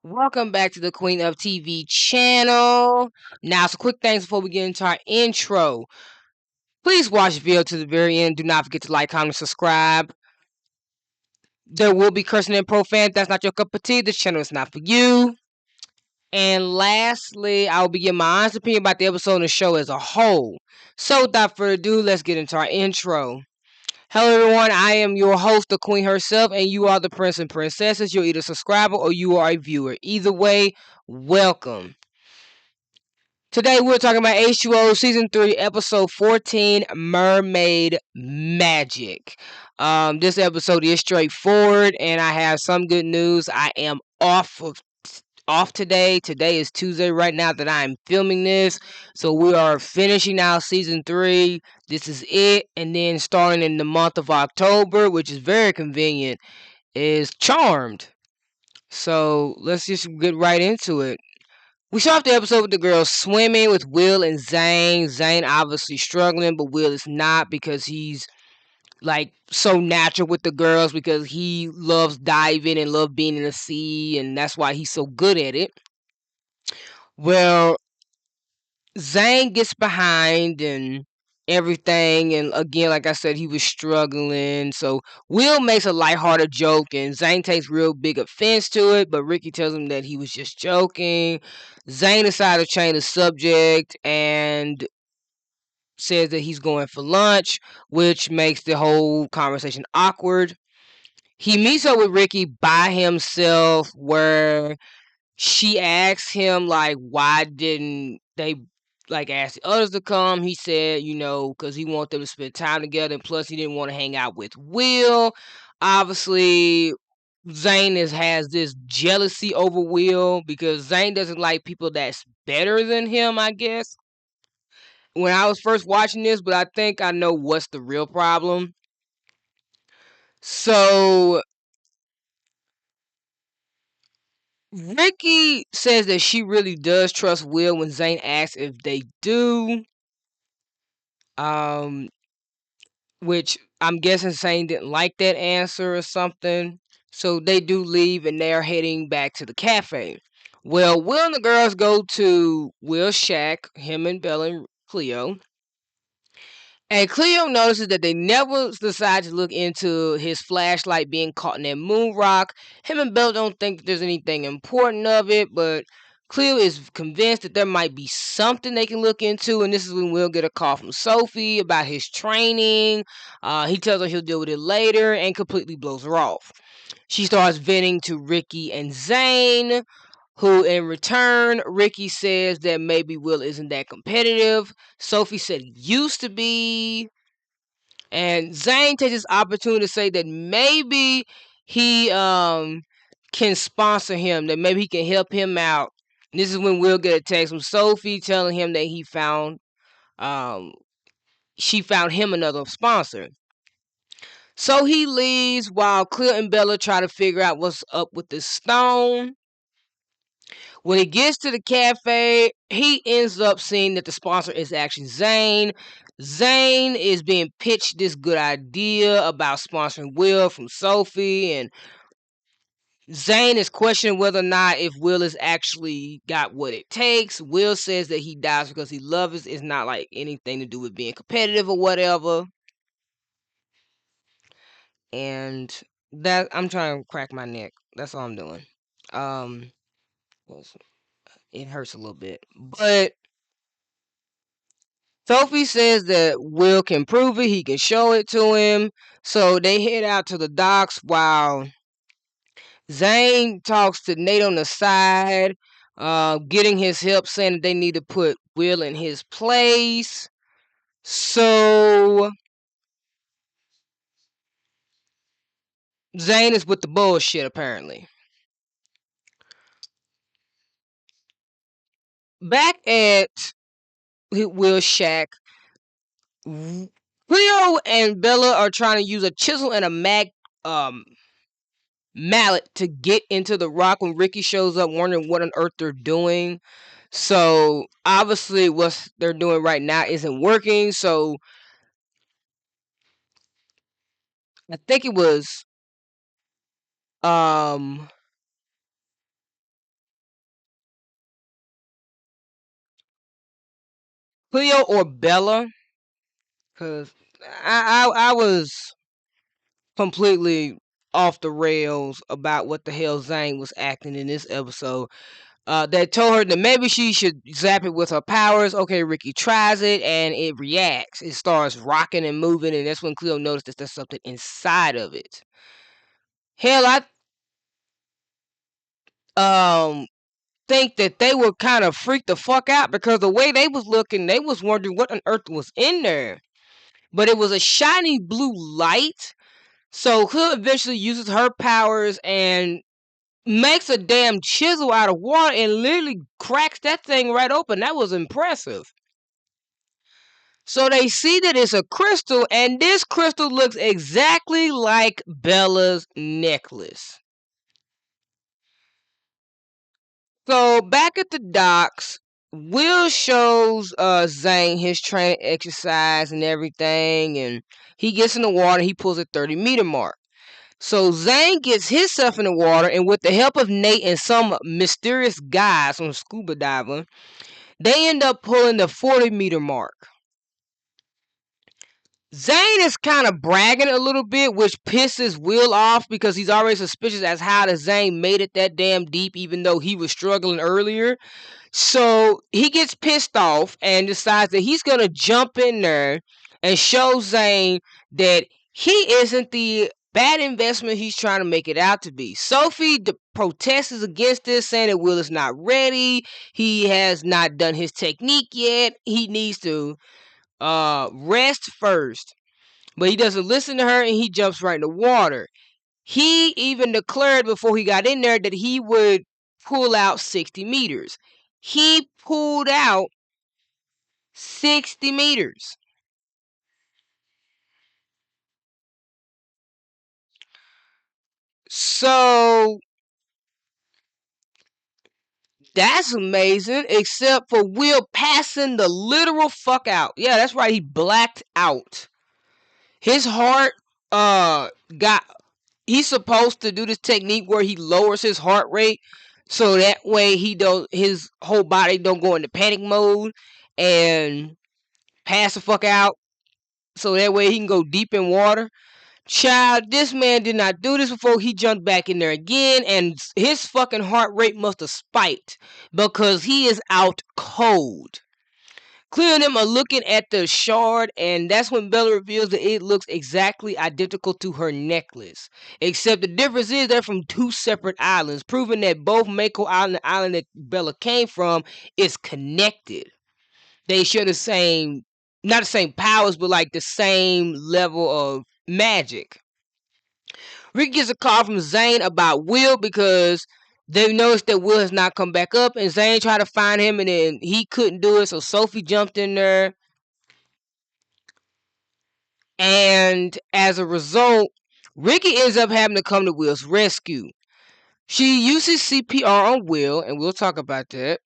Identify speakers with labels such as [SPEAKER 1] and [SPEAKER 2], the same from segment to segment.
[SPEAKER 1] Welcome back to the Queen of TV channel. Now, some quick things before we get into our intro. Please watch the video to the very end. Do not forget to like, comment, subscribe. There will be cursing and profanity. If that's not your cup of tea, this channel is not for you. And lastly, I will be giving my honest opinion about the episode and the show as a whole. So, without further ado, let's get into our intro. Hello everyone, I am your host, the Queen herself, and you are the Prince and Princesses. You're either a subscriber or you are a viewer. Either way, welcome. Today we're talking about H2O Season 3, Episode 14, Mermaid Magic. This episode is straightforward, and I have some good news. I am off today. Today is Tuesday right now that I'm filming this. So we are finishing out Season 3. This is it. And then starting in the month of October, which is very convenient, is Charmed. So let's just get right into it. We start off the episode with the girls swimming with Will and Zane. Zane obviously struggling, but Will is not because he's like so natural with the girls because he loves diving and loves being in the sea, and that's why he's so good at it. Well, Zane gets behind and everything, and again, like I said, he was struggling. So Will makes a lighthearted joke, and Zane takes real big offense to it. But Rikki tells him that he was just joking. Zane decides to change the subject and says that he's going for lunch, which makes the whole conversation awkward. He meets up with Rikki by himself, where she asks him like why didn't they like ask the others to come. He said, because he wanted them to spend time together, and plus he didn't want to hang out with Will. Obviously, Zane has this jealousy over Will because Zane doesn't like people that's better than him, I guess. When I was first watching this, but I think I know what's the real problem. So Rikki says that she really does trust Will when Zane asks if they do. Um, which I'm guessing Zane didn't like that answer or something. So they do leave and they're heading back to the cafe. Well, Will and the girls go to Will's shack, him and Bella and Cleo. And Cleo notices that they never decide to look into his flashlight being caught in that moon rock. Him and Belle don't think that there's anything important of it, but Cleo is convinced that there might be something they can look into, and this is when we'll get a call from Sophie about his training. He tells her he'll deal with it later and completely blows her off. She starts venting to Rikki and Zane, who in return, Rikki says that maybe Will isn't that competitive. Sophie said he used to be. And Zane takes this opportunity to say that maybe he can sponsor him, that maybe he can help him out. And this is when we'll get a text from Sophie telling him that um she found him another sponsor. So he leaves while Cleo and Bella try to figure out what's up with this stone. When he gets to the cafe, he ends up seeing that the sponsor is actually Zane. Zane is being pitched this good idea about sponsoring Will from Sophie, and Zane is questioning whether or not if Will has actually got what it takes. Will says that he dies because he loves it. It's not like anything to do with being competitive or whatever. And that I'm trying to crack my neck. That's all I'm doing. Um, it hurts a little bit, but Sophie says that Will can prove it. He can show it to him. So they head out to the docks while Zane talks to Nate on the side, getting his help, saying that they need to put Will in his place. So Zane is with the bullshit, apparently. Back at Will's shack, Cleo and Bella are trying to use a chisel and a um, mallet to get into the rock when Rikki shows up, wondering what on earth they're doing. So obviously, what they're doing right now isn't working. So I think it was um Cleo or Bella, because I was completely off the rails about what the hell Zane was acting in this episode. That told her that maybe she should zap it with her powers. Okay, Rikki tries it and it reacts. It starts rocking and moving, and that's when Cleo noticed that there's something inside of it. Hell, I um think that they were kind of freaked the fuck out because the way they was looking, they was wondering what on earth was in there. But it was a shiny blue light. So Cleo eventually uses her powers and makes a damn chisel out of water and literally cracks that thing right open. That was impressive. So they see that it's a crystal, and this crystal looks exactly like Bella's necklace. So back at the docks, Will shows Zane his training exercise and everything, and he gets in the water. He pulls a 30-meter mark. So Zane gets himself in the water, and with the help of Nate and some mysterious guy, some scuba diver, they end up pulling the 40-meter mark. Zane is kind of bragging a little bit, which pisses Will off because he's already suspicious as how the Zane made it that damn deep, even though he was struggling earlier. So he gets pissed off and decides that he's gonna jump in there and show Zane that he isn't the bad investment he's trying to make it out to be. Sophie protests against this, saying that Will is not ready. He has not done his technique yet. He needs to rest first. But he doesn't listen to her and he jumps right in the water. He even declared before he got in there that he would pull out 60 meters. He pulled out 60 meters. So that's amazing, except for Will passing the literal fuck out. Yeah, that's right. He blacked out. His heart got he's supposed to do this technique where he lowers his heart rate so that way his whole body don't go into panic mode and pass the fuck out so that way he can go deep in water. Child, this man did not do this before. He jumped back in there again, and his fucking heart rate must have spiked because he is out cold. Cleo and them are looking at the shard, and that's when Bella reveals that it looks exactly identical to her necklace. Except the difference is they're from two separate islands, proving that both Mako Island and the island that Bella came from is connected. They share the same, not the same powers, but like the same level of magic. Rikki gets a call from Zane about Will because they noticed that Will has not come back up, and Zane tried to find him, and then he couldn't do it, so Sophie jumped in there. And as a result, Rikki ends up having to come to Will's rescue. She uses CPR on Will, and we'll talk about that,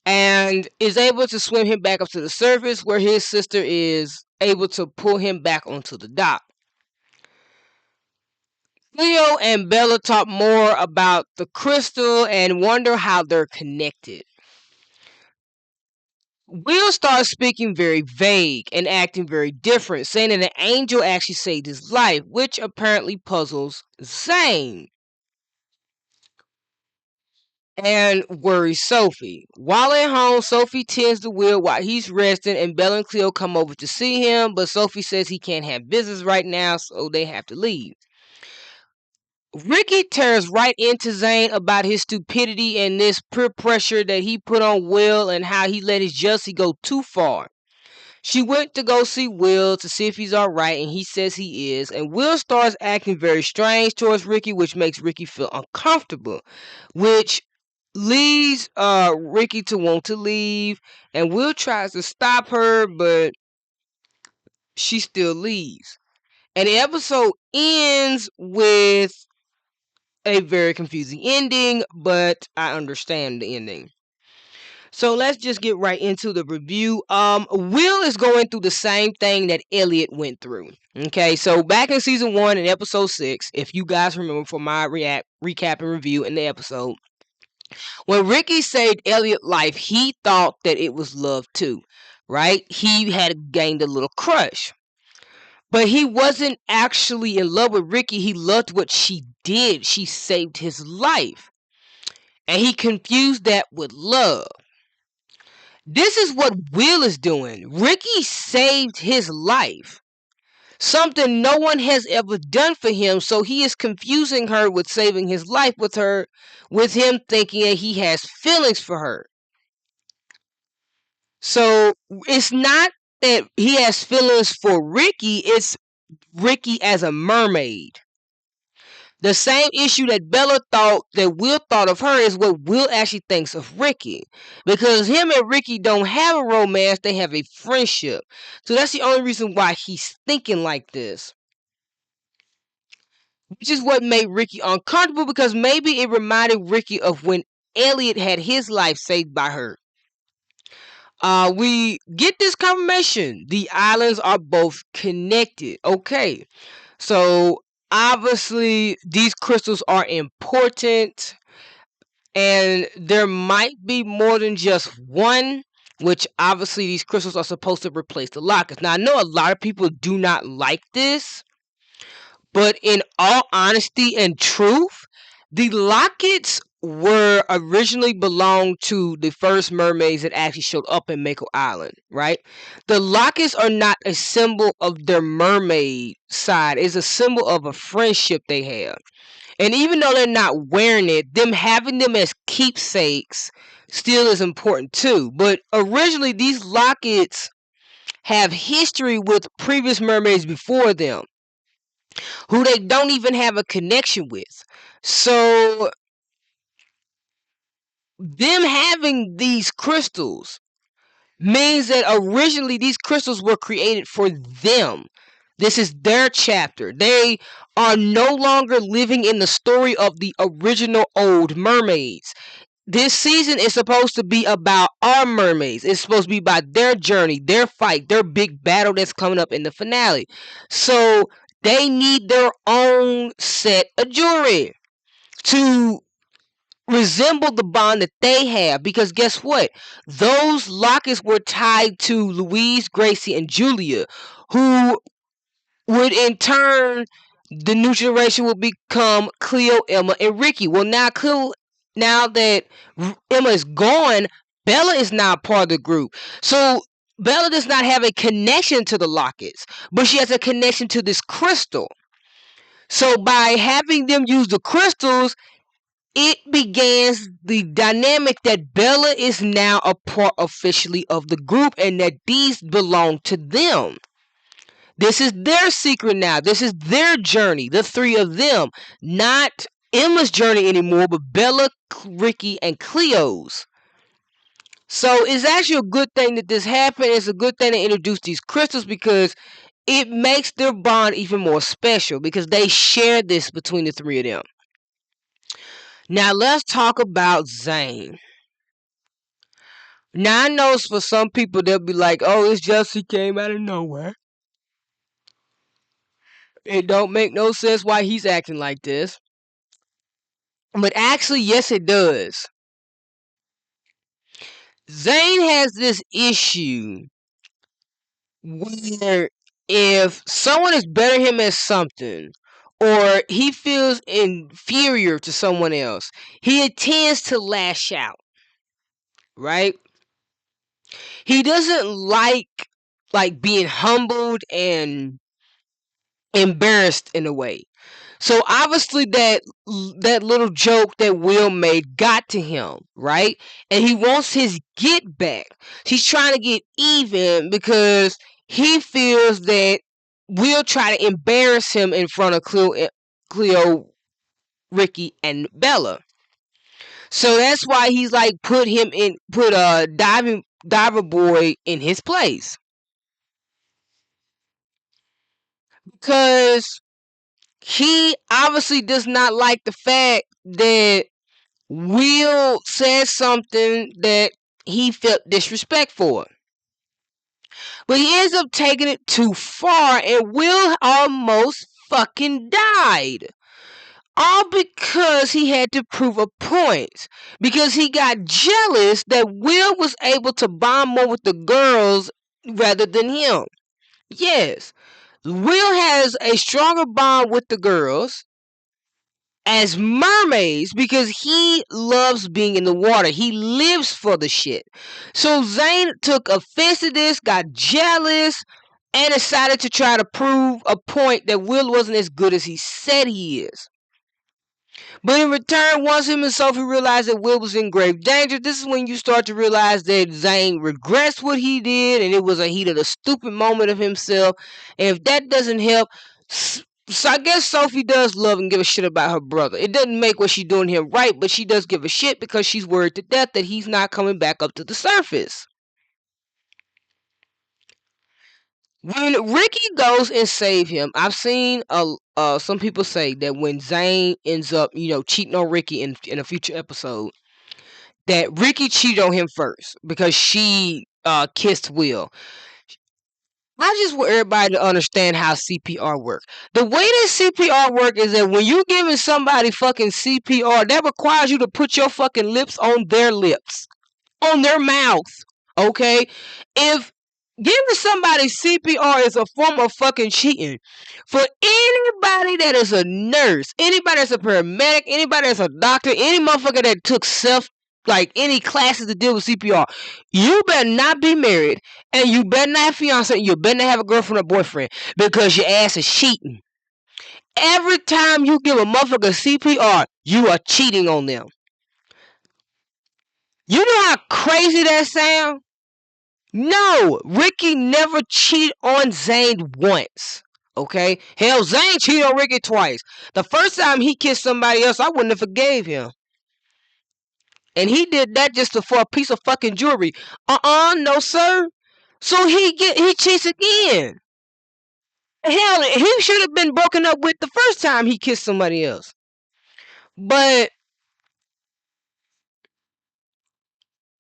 [SPEAKER 1] and is able to swim him back up to the surface where his sister is able to pull him back onto the dock. Leo and Bella talk more about the crystal and wonder how they're connected. Will starts speaking very vague and acting very different, saying that an angel actually saved his life, which apparently puzzles Zane and worries Sophie. While at home, Sophie tends to Will while he's resting, and Bella and Cleo come over to see him, but Sophie says he can't have business right now, so they have to leave. Rikki tears right into Zane about his stupidity and this peer pressure that he put on Will and how he let his jealousy go too far. She went to go see Will to see if he's alright, and he says he is. And Will starts acting very strange towards Rikki, which makes Rikki feel uncomfortable, which leads Rikki to want to leave. And Will tries to stop her, but she still leaves. And the episode ends with a very confusing ending, but I understand the ending. So let's just get right into the review. Will is going through the same thing that Elliot went through. Okay, so back in season 1 in episode 6, if you guys remember from my recap and review in the episode, when Rikki saved Elliot's life, he thought that it was love too. right? He had gained a little crush. But he wasn't actually in love with Rikki. He loved what she did. She saved his life. And he confused that with love. This is what Will is doing. Rikki saved his life. Something no one has ever done for him, so he is confusing her with saving his life with him thinking that he has feelings for her. So it's not that he has feelings for Rikki, it's Rikki as a mermaid. The same issue that Bella thought that Will thought of her is what Will actually thinks of Rikki. Because him and Rikki don't have a romance, they have a friendship. So that's the only reason why he's thinking like this. Which is what made Rikki uncomfortable, because maybe it reminded Rikki of when Elliot had his life saved by her. We get this confirmation. The islands are both connected. Okay. So obviously these crystals are important, and there might be more than just one, which obviously these crystals are supposed to replace the lockets. Now I know a lot of people do not like this, but in all honesty and truth, the lockets were originally belonged to the first mermaids that actually showed up in Mako Island, right? The lockets are not a symbol of their mermaid side. It's a symbol of a friendship they have. And even though they're not wearing it, them having them as keepsakes still is important too. But originally, these lockets have history with previous mermaids before them, who they don't even have a connection with. So them having these crystals means that originally these crystals were created for them. This is their chapter. They are no longer living in the story of the original old mermaids. This season is supposed to be about our mermaids. It's supposed to be about their journey, their fight, their big battle that's coming up in the finale. So they need their own set of jewelry to resemble the bond that they have, because guess what, those lockets were tied to Louise, Gracie, and Julia, who would in turn, the new generation will become Cleo, Emma, and Rikki. Well, now that Emma is gone, Bella is now part of the group. So Bella does not have a connection to the lockets, but she has a connection to this crystal. So by having them use the crystals, it begins the dynamic that Bella is now a part officially of the group, and that these belong to them. This is their secret now. This is their journey, the three of them. Not Emma's journey anymore, but Bella, Rikki, and Cleo's. So it's actually a good thing that this happened. It's a good thing to introduce these crystals, because it makes their bond even more special, because they share this between the three of them. Now let's talk about Zane. Now I know for some people they'll be like, oh, it's just he came out of nowhere. It don't make no sense why he's acting like this. But actually, yes, it does. Zane has this issue where if someone is better him at something, or he feels inferior to someone else, he tends to lash out, right? He doesn't like being humbled and embarrassed in a way. So obviously that little joke that Will made got to him, right? And he wants his get back. He's trying to get even, because he feels that Will try to embarrass him in front of Cleo, Rikki, and Bella. So that's why he's like put a diver boy in his place, because he obviously does not like the fact that Will said something that he felt disrespect for. But he ends up taking it too far, and Will almost fucking died. All because he had to prove a point. Because he got jealous that Will was able to bond more with the girls rather than him. Yes, Will has a stronger bond with the girls as mermaids because he loves being in the water. He lives for the shit. So Zane took offense to this, got jealous, and decided to try to prove a point that Will wasn't as good as he said he is. But in return, once him and Sophie realized that Will was in grave danger, this is when you start to realize that Zane regrets what he did, and it was a heat of the stupid moment of himself. And if that doesn't help, so I guess Sophie does love and give a shit about her brother. It doesn't make what she's doing him right, but she does give a shit because she's worried to death that he's not coming back up to the surface. When Rikki goes and save him, I've seen some people say that when Zane ends up, cheating on Rikki in a future episode, that Rikki cheated on him first because she kissed Will. I just want everybody to understand how CPR works. The way that CPR works is that when you giving somebody fucking CPR, that requires you to put your fucking lips on their lips, on their mouth. Okay? If giving somebody CPR is a form of fucking cheating, for anybody that is a nurse, anybody that's a paramedic, anybody that's a doctor, any motherfucker that took any classes to deal with CPR, you better not be married, and you better not have a fiance, and you better not have a girlfriend or boyfriend, because your ass is cheating. Every time you give a motherfucker CPR, you are cheating on them. You know how crazy that sounds? No, Rikki never cheated on Zane once. Okay? Hell, Zane cheated on Rikki twice. The first time he kissed somebody else, I wouldn't have forgave him. And he did that just for a piece of fucking jewelry. No sir. So he cheats again. Hell, he should have been broken up with the first time he kissed somebody else. But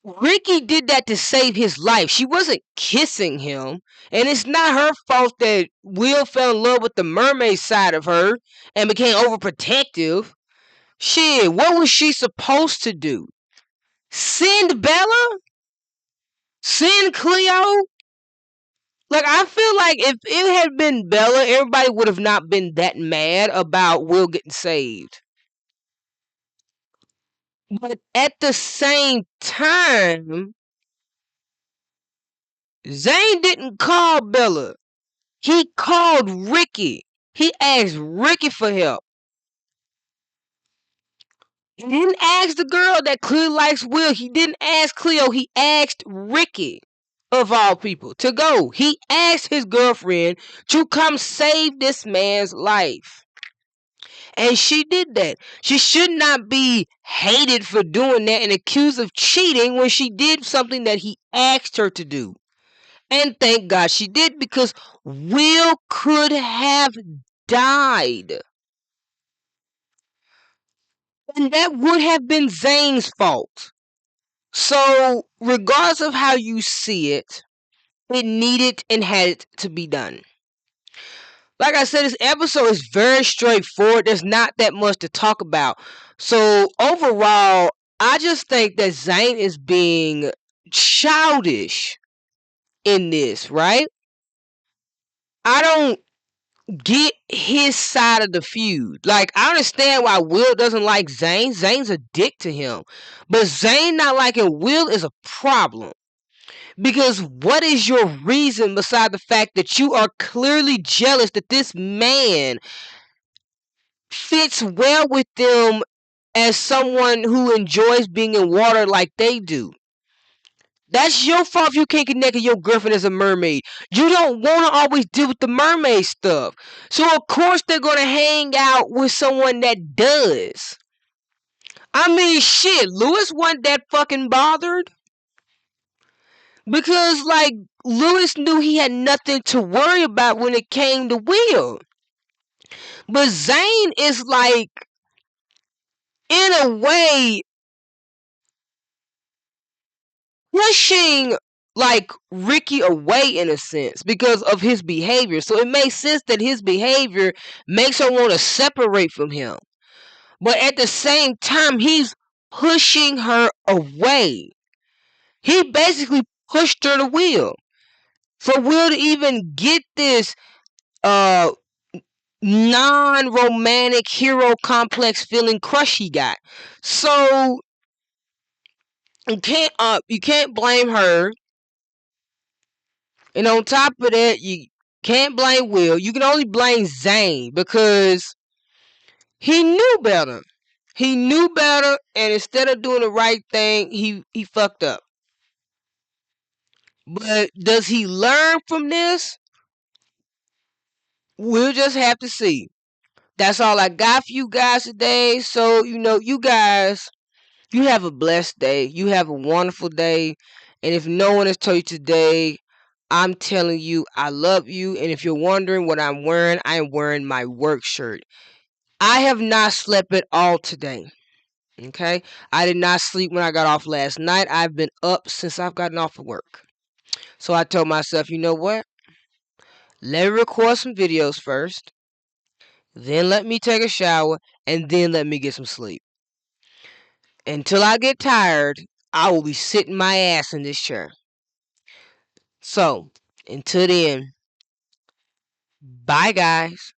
[SPEAKER 1] Rikki did that to save his life. She wasn't kissing him. And it's not her fault that Will fell in love with the mermaid side of her and became overprotective. Shit, what was she supposed to do? Send Bella? Send Cleo? Like, I feel like if it had been Bella, everybody would have not been that mad about Will getting saved. But at the same time, Zane didn't call Bella. He called Rikki. He asked Rikki for help. He didn't ask the girl that clearly likes Will. He didn't ask Cleo. He asked Rikki, of all people, to go. He asked his girlfriend to come save this man's life. And she did that. She should not be hated for doing that and accused of cheating when she did something that he asked her to do. And thank God she did, because Will could have died. And that would have been Zane's fault. So, regardless of how you see it, it needed and had to be done. Like I said, this episode is very straightforward. There's not that much to talk about. So, overall, I just think that Zane is being childish in this, right? I don't get his side of the feud. Like, I understand why Will doesn't like Zane. Zane's a dick to him. But Zane not liking Will is a problem. Because what is your reason beside the fact that you are clearly jealous that this man fits well with them as someone who enjoys being in water like they do? That's your fault if you can't connect with your girlfriend as a mermaid. You don't want to always deal with the mermaid stuff. So of course they're going to hang out with someone that does. I mean, shit, Lewis wasn't that fucking bothered. Because, like, Lewis knew he had nothing to worry about when it came to Will. But Zane is, like, in a way, pushing, like, Rikki away in a sense because of his behavior. So it makes sense that his behavior makes her want to separate from him. But at the same time, he's pushing her away. He basically pushed her to Will. For Will to even get this uh non-romantic hero complex feeling crush he got. So you can't blame her. And on top of that, you can't blame Will. You can only blame Zane because he knew better. He knew better, and instead of doing the right thing, he fucked up. But does he learn from this? We'll just have to see. That's all I got for you guys today. So, you guys, you have a blessed day. You have a wonderful day. And if no one has told you today, I'm telling you, I love you. And if you're wondering what I'm wearing, I am wearing my work shirt. I have not slept at all today. Okay? I did not sleep when I got off last night. I've been up since I've gotten off of work. So I told myself, you know what? Let me record some videos first. Then let me take a shower. And then let me get some sleep. Until I get tired, I will be sitting my ass in this chair. So, until then, bye guys.